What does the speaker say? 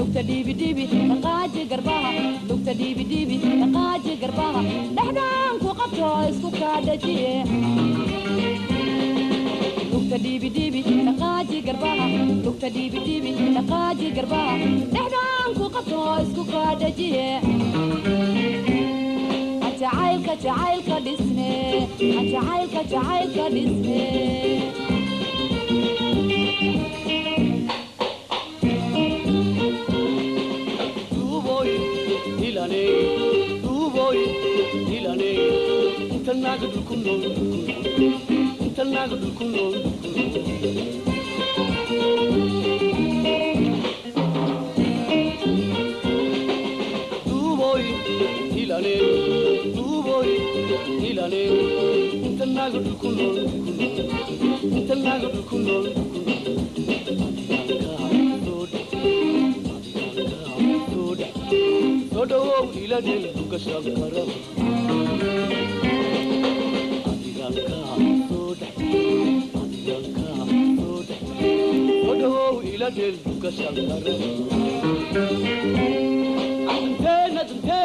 lugta dhiibi dhiibi dhaqaaji garbaha lugta dhiibi dhiibi dhaqaaji garbaha dhexdaan ku qabto isku kaadhajiye lugta dhiibi dhiibi dhaqaaji garbaha lugta dhiibi dhiibi dhaqaaji garbaha dhexdaan ku qabto isku kaadhajiye jacaylka jacaylka dhisne jacaylka jacaylka dhisne Del